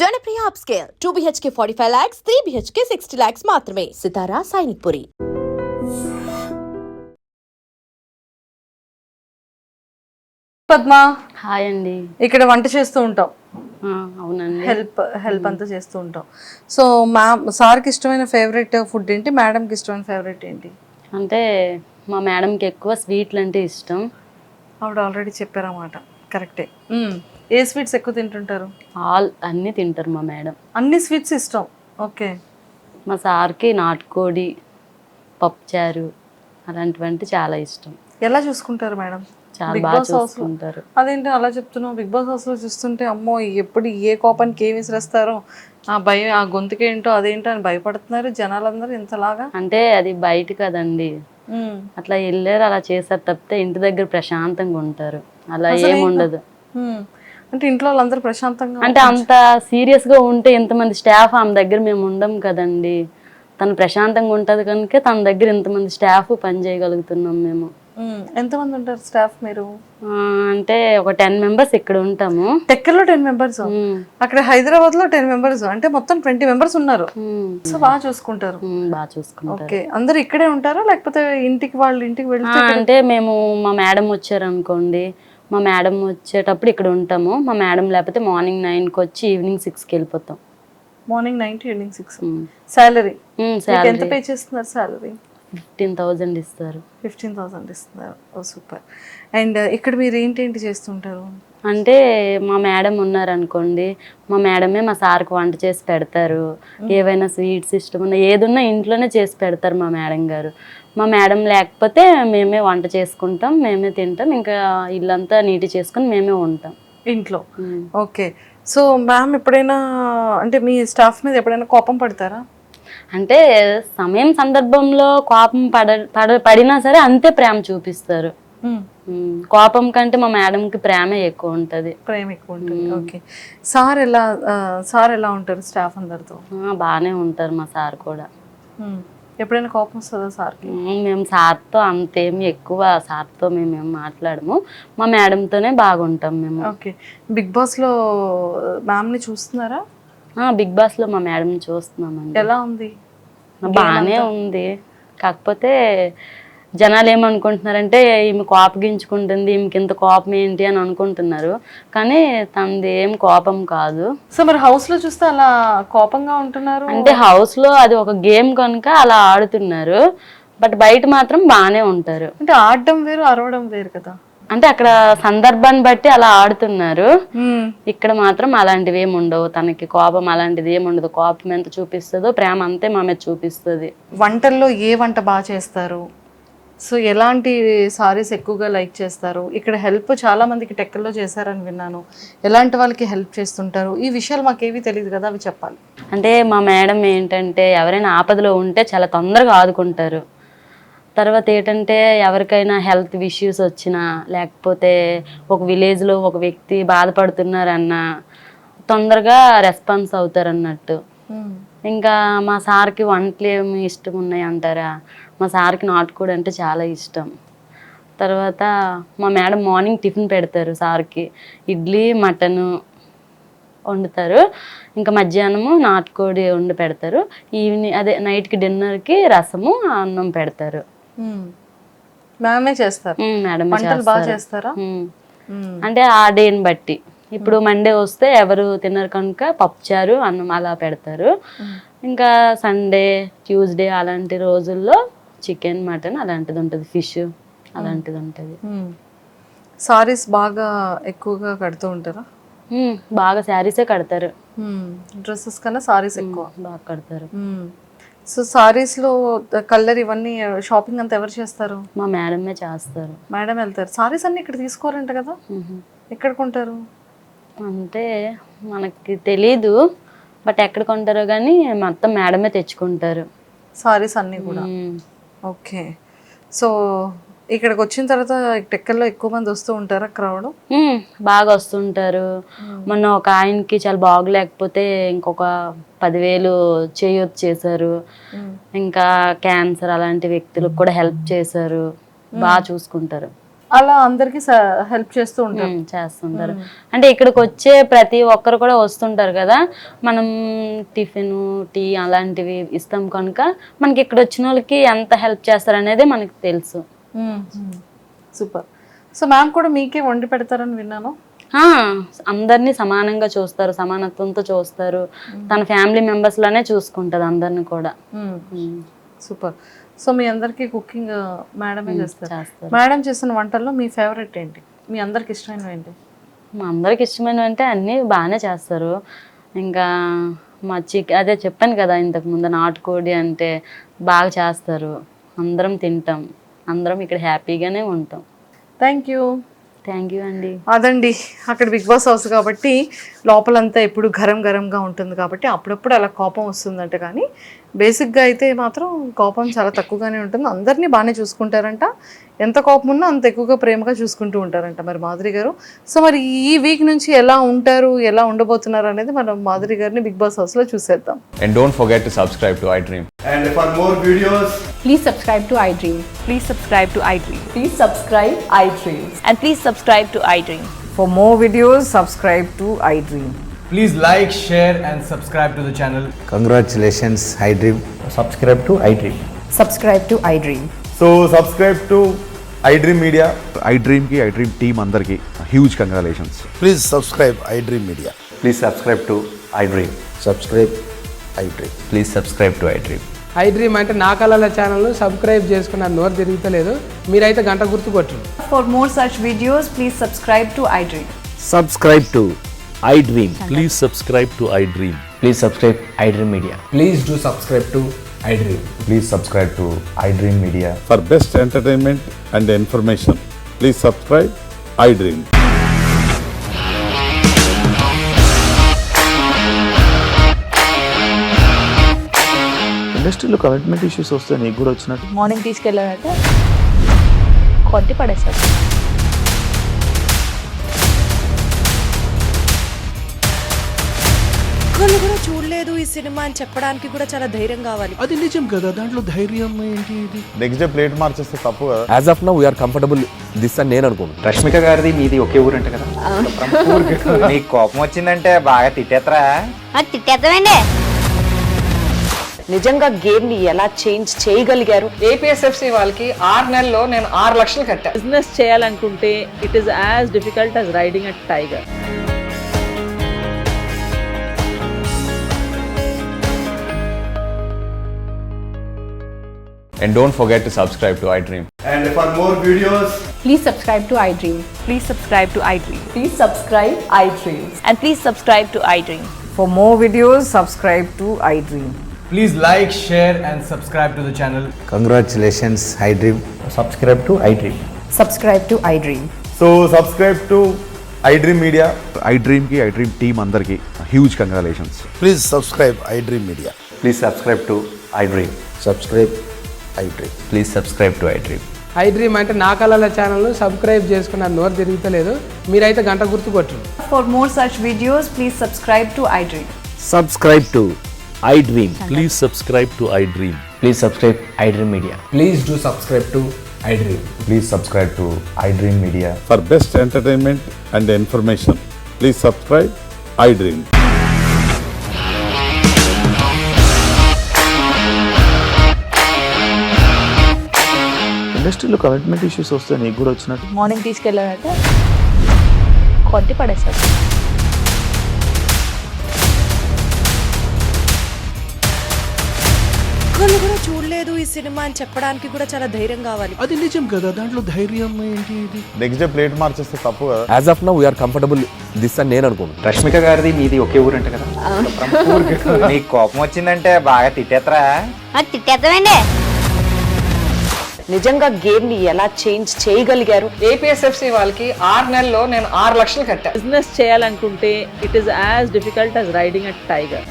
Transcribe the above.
Janapriya upscale 2 BHK 45 lakhs, 3 BHK 60 lakhs మాత్రమే. సితారా Sainikpuri. Padma hi అండి. ఇక్కడ వంట చేస్తూ ఉంటాం. అవునండి. హెల్ప్ అంతా చేస్తూ ఉంటాం. సో సార్కి ఇష్టమైన ఫేవరెట్ ఫుడ్ ఏంటి, మేడంకి ఇష్టమైన ఫేవరెట్ ఏంటి? అంటే మా మేడంకి ఎక్కువ స్వీట్లు అంటే ఇష్టం. ఆవిడ ఆల్రెడీ చెప్పారన్నమాట. కరెక్టే. ఏ స్వీట్స్ ఎక్కువ తింటుంటారు? అన్నీ తింటారు మా మేడం. అన్ని స్వీట్స్ ఇష్టం. ఓకే. మా సార్కి నాటుకోడి, పప్పుచారు అలాంటివంటే చాలా ఇష్టం. ఎలా చూసుకుంటారు మేడం? చాలా బాగా చూసుకుంటారు. అదేంటి అలా చెప్తున్నావు? బిగ్ బాస్ హౌస్లో చూస్తుంటే అమ్మో ఎప్పుడు ఏ కోపానికి ఏమి విసిరేస్తారో, ఆ భయం, ఆ గొంతుకేంటో అదేంటో అని భయపడుతున్నారు జనాలందరూ ఇంతలాగా. అంటే అది బయట కదండి, అట్లా వెళ్ళారు అలా చేశారు తప్పితే ఇంటి దగ్గర ప్రశాంతంగా ఉంటారు. అలా ఏముండదు. అంటే ఇంట్లో వాళ్ళందరూ ప్రశాంతంగా అంటే అంత సీరియస్ గా ఉంటే ఇంతమంది స్టాఫ్ ఆమె దగ్గర మేము ఉండం కదండి. తను ప్రశాంతంగా ఉంటది కనుక తన దగ్గర ఇంతమంది స్టాఫ్ పని చేయగలుగుతున్నాం మేము. ఎంతమంది ఉంటారు స్టాఫ్ మీరు? అంటే ఒక 10 members ఇక్కడ ఉంటాము. టెక్కర్లో 10 members, అక్కడ హైదరాబాద్ లో 10 members, అంటే మొత్తం 20 members ఉన్నారు. సో బాగా చూసుకుంటారు. బాగా చూసుకుంటారు. ఓకే. అందరు ఇక్కడే ఉంటారా లేకపోతే వాళ్ళ ఇంటికి వెళ్తే? అంటే మేము మా మేడం వచ్చారు అనుకోండి, మా మేడం వచ్చేటప్పుడు ఇక్కడ ఉంటాము. మా మేడం లేకపోతే మార్నింగ్ 9కి వచ్చి ఈవినింగ్ 6కి వెళ్ళిపోతాం. Morning 9 to evening 6. సాలరీ ఎంత పే చేస్తున్నారు? సాలరీ 15,000 ఇస్తారు. 15,000 ఇస్తున్నారు. ఓ సూపర్. అండ్ ఇక్కడ మీరు ఏంటి చేస్తుంటారు? అంటే మా మేడం ఉన్నారనుకోండి, మా మేడమే మా సార్కి వంట చేసి పెడతారు. ఏవైనా స్వీట్స్ ఇష్టం ఉన్నా ఏదున్నా ఇంట్లోనే చేసి పెడతారు మా మేడం గారు. మా మేడం లేకపోతే మేమే వంట చేసుకుంటాం, మేమే తింటాం, ఇంకా ఇల్లంతా నీటి చేసుకుని మేమే ఉంటాం ఇంట్లో. ఓకే. సో మ్యామ్ ఎప్పుడైనా అంటే మీ స్టాఫ్ మీద ఎప్పుడైనా కోపం పడతారా? అంటే సమయం సందర్భంలో కోపం పడినా సరే అంతే ప్రేమ చూపిస్తారు. కోపం కంటే మా మేడంకి ప్రేమ ఎక్కువ ఉంటుంది. ఓకే. సార్ ఎలా ఉంటారు స్టాఫ్ అందరితో? బాగానే ఉంటారు మా సార్ కూడా. ఎప్పుడైనా కోపం వస్తుందా సార్కి? మేము సార్తో అంతేమి ఎక్కువ సార్తో మేమేం మాట్లాడము, మా మేడంతోనే బాగుంటాం మేము. ఓకే. బిగ్ బాస్లో మ్యామ్ని చూస్తున్నారా? బిగ్ బాస్లో మా మేడం చూస్తున్నామండి. ఎలా ఉంది? బాగానే ఉంది. కాకపోతే జనాలు ఏమనుకుంటున్నారంటే ఈమె కోపగించుకుంటుంది, ఈమెకి ఇంత కోపం ఏంటి అని అనుకుంటున్నారు, కానీ తనది ఏం కోపం కాదు. సో మరి హౌస్లో చూస్తే అలా కోపంగా ఉంటున్నారు? అంటే హౌస్లో అది ఒక గేమ్ కనుక అలా ఆడుతున్నారు, బట్ బయట మాత్రం బాగానే ఉంటారు. అంటే ఆడడం వేరు, అరవడం వేరు కదా. అంటే అక్కడ సందర్భాన్ని బట్టి అలా ఆడుతున్నారు, ఇక్కడ మాత్రం అలాంటివి ఏమి ఉండవు. తనకి కోపం అలాంటిది ఏమి ఉండదు. కోపం ఎంత చూపిస్తుందో ప్రేమ అంతే మా మీద చూపిస్తుంది. వంటల్లో ఏ వంట బాగా చేస్తారు? సో ఎలాంటి సారీస్ ఎక్కువగా లైక్ చేస్తారు? ఇక్కడ హెల్ప్ చాలా మందికి టెక్కల్లో చేశారని విన్నాను. ఎలాంటి వాళ్ళకి హెల్ప్ చేస్తుంటారు? ఈ విషయాలు మాకేమీ తెలియదు కదా, అవి చెప్పాలి. అంటే మా మేడం ఏంటంటే ఎవరైనా ఆపదలో ఉంటే చాలా తొందరగా ఆదుకుంటారు. తర్వాత ఏంటంటే ఎవరికైనా హెల్త్ ఇష్యూస్ వచ్చినా, లేకపోతే ఒక విలేజ్లో ఒక వ్యక్తి బాధపడుతున్నారన్నా తొందరగా రెస్పాన్స్ అవుతారు అన్నట్టు. ఇంకా మా సార్కి వంటలు ఏమి ఇష్టం ఉన్నాయి అంటారా, మా సార్కి నాటుకోడి అంటే చాలా ఇష్టం. తర్వాత మా మేడం మార్నింగ్ టిఫిన్ పెడతారు సార్కి, ఇడ్లీ మటను వండుతారు. ఇంకా మధ్యాహ్నము నాటుకోడి వండి పెడతారు. ఈవినింగ్ అదే నైట్కి డిన్నర్కి రసము అన్నం పెడతారు. మేమే చేస్తారు. మేడం బాగా చేస్తారా? అంటే ఆ డేని బట్టి, ఇప్పుడు మండే వస్తే ఎవరు తినరు కనుక పప్పుచారు అన్నం అలా పెడతారు. ఇంకా సండే ట్యూస్డే అలాంటి రోజుల్లో చికెన్ మటన్ అలాంటిది ఉంటుంది, ఫిష్ అలాంటిది ఉంటుంది. సారీస్ బాగా ఎక్కువగా కడుతూ ఉంటారా? బాగా శారీసే కడతారు. డ్రెస్సెస్ కన్నా సారీస్ ఎక్కువ బాగా కడతారు. సో సారీస్లో కలర్ ఇవన్నీ షాపింగ్ అంతా ఎవరు చేస్తారు? మా మేడమే చేస్తారు. మేడం వెళ్తారు. సారీస్ అన్ని ఇక్కడ తీసుకోరంట కదా, ఎక్కడ కొంటారు? అంటే మనకి తెలీదు, బట్ ఎక్కడ కొంటారో కానీ మొత్తం మేడమే తెచ్చుకుంటారు సారీస్ అన్నీ కూడా. ఓకే. సో ఇక్కడికి వచ్చిన తర్వాత టెక్కల్లో ఎక్కువ మంది వస్తూ ఉంటారా? క్రౌడ్ బాగా వస్తుంటారు. మొన్న ఒక ఆయనకి చాలా బాగలేకపోతే ఇంకొక 10,000 చేయొచ్చు చేశారు. ఇంకా క్యాన్సర్ అలాంటి వ్యక్తులకు కూడా హెల్ప్ చేశారు. బాగా చూసుకుంటారు. అలా అందరికి హెల్ప్ చేస్తూ ఉంటారు. చేస్తుంటారు. అంటే ఇక్కడికి వచ్చే ప్రతి ఒక్కరు కూడా వస్తుంటారు కదా, మనం టిఫిన్ టీ అలాంటివి ఇస్తాం కనుక మనకి ఇక్కడ వచ్చిన వాళ్ళకి ఎంత హెల్ప్ చేస్తారు అనేది మనకి తెలుసు. సూపర్. సో మ్యామ్ కూడా మీకే వండి పెడతారని విన్నాను. అందరినీ సమానంగా చూస్తారు, సమానత్వంతో చూస్తారు. తన ఫ్యామిలీ మెంబర్స్ లోనే చూసుకుంటది అందరిని కూడా. సూపర్. సో మీ అందరికి కుకింగ్ మేడమే చేస్తారు. మేడం చేసిన వంటల్లో మీ ఫేవరెట్ ఏంటి, మీ అందరికి ఇష్టమైనవి ఏంటి? మా అందరికి ఇష్టమైనవి అంటే అన్నీ బాగానే చేస్తారు. ఇంకా మా అదే చెప్పాను కదా ఇంతకు ముందు, నాటుకోడి అంటే బాగా చేస్తారు. అందరం తింటాం, అందరం ఇక్కడ హ్యాపీగానే ఉంటాం. థ్యాంక్ యూ అండి. అదండి, అక్కడ బిగ్ బాస్ హౌస్ కాబట్టి లోపలంతా ఎప్పుడు గరంగా ఉంటుంది కాబట్టి అప్పుడప్పుడు అలా కోపం వస్తుందంట. కానీ బేసిక్గా అయితే మాత్రం కోపం చాలా తక్కువగానే ఉంటుంది. అందరినీ బాగానే చూసుకుంటారంట. ఎంత కోపం ఉన్నా అంత ఎక్కువగా ప్రేమగా చూసుకుంటూ ఉంటారంట మరి మాధురి గారు. సో మరి ఈ వీక్ నుంచి ఎలా ఉంటారు, ఎలా ఉండబోతున్నారు అనేది మనం మాధురి గారిని బిగ్ బాస్ హౌస్లో చూసేద్దాం. And don't forget to subscribe to iDream. And for more videos, please subscribe to iDream. Please subscribe to iDream. Please subscribe iDream. And please subscribe to iDream. For more videos, subscribe to iDream. please like, share and subscribe to the channel. Congratulations, iDream. Subscribe to iDream. Subscribe to iDream. So subscribe to iDream Media. iDream ki iDream team andarki huge congratulations. Please subscribe iDream Media. Please subscribe to iDream. Subscribe iDream. Please subscribe to iDream. iDream అంటే నా కళల ఛానల్ను subscribe చేసుకున్న నోరు తిరుగుతలేదు, మీరైతే గంట గుర్తు కొట్టండి. For more such videos, please subscribe to iDream. Subscribe to iDream. Please subscribe to iDream. Please subscribe iDream Media. Please do subscribe to iDream. Please subscribe to iDream Media. For best entertainment and information, please subscribe iDream. ఇండస్ట్రీలో commitment issues వస్తే నీకు కూడా వచ్చినట్టు morning తీసుకెళ్ళారంటే కొట్టి పడేశారు. ఒక్కళ్ళు కూడా చూడలేదు ఈ సినిమా అని చెప్పడానికి కూడా చాలా ధైర్యం కావాలి. అది నిజం కదా, దాంట్లో ధైర్యం ఏంటి? ఇది నెక్స్ట్ డే ప్లేట్ మార్చేస్తే తప్పు కదా. As of now we are comfortable this అని నేను అనుకుంటున్నాను. రష్మిక గారిది మీది ఒకే ఊరంట కదా. నీకు కోపం వచ్చిందంటే బాగా తిట్టేత్తరా? తిట్టేద్దామండి. నిజంగా గేమ్ ని ఎలా చేంజ్ చేయగలిగారు? ఏపీఎస్ఎఫ్సి వాళ్ళకి 6 నెలల్లో నేను 6 లక్షలు కట్టా. బిజినెస్ చేయాలనుకుంటే it is as difficult as riding a tiger. And don't forget to subscribe to iDream. And for more videos, Please subscribe to iDream. Please subscribe to iDream. Please subscribe iDream. And please subscribe to iDream. For more videos, subscribe to iDream. please like, share and subscribe to the channel. Congratulations, iDream. Subscribe to iDream. Subscribe to iDream. So subscribe to iDream Media. iDream ki iDream team andarki huge congratulations. Please subscribe iDream Media. Please subscribe to iDream. Subscribe iDream. Please subscribe to iDream. iDream అంటే నా కళల ఛానల్ను subscribe చేసుకున్న నోరు తిరుగుతలేదు, మీరైతే గంట గుర్తు కొట్టండి. For more such videos, please subscribe to iDream. Subscribe to iDream. Please subscribe to iDream. Please subscribe iDream Media. Please do subscribe to iDream. Please subscribe to iDream Media. For best entertainment and information, please subscribe iDream. ఇండస్ట్రీలో commitment issues వస్తే నీకు కూడా వచ్చినట్టు morning తీసుకెళ్ళారంటే కొట్టి పడేశారు. ఒక్కళ్ళు కూడా చూడలేదు ఈ సినిమా అని చెప్పడానికి కూడా చాలా ధైర్యం కావాలి. అది నిజం కదా, దాంట్లో ధైర్యం ఏంటి? ఇది నెక్స్ట్ డే ప్లేట్ మార్చేస్తే తప్పు కదా. As of now we are comfortable this అని నేను అనుకుంటున్నాను. రష్మిక గారిది మీది ఒకే ఊరంట కదా. నీకు కోపం వచ్చిందంటే బాగా తిట్టేత్తరా? తిట్టేద్దామండి. నిజంగా గేమ్ ని ఎలా చేంజ్ చేయగలిగారు? ఏపీఎస్ఎఫ్సి వాళ్ళకి 6 నెలల్లో నేను 6 లక్షలు కట్టా. బిజినెస్ చేయాలనుకుంటే it is as difficult as riding a tiger.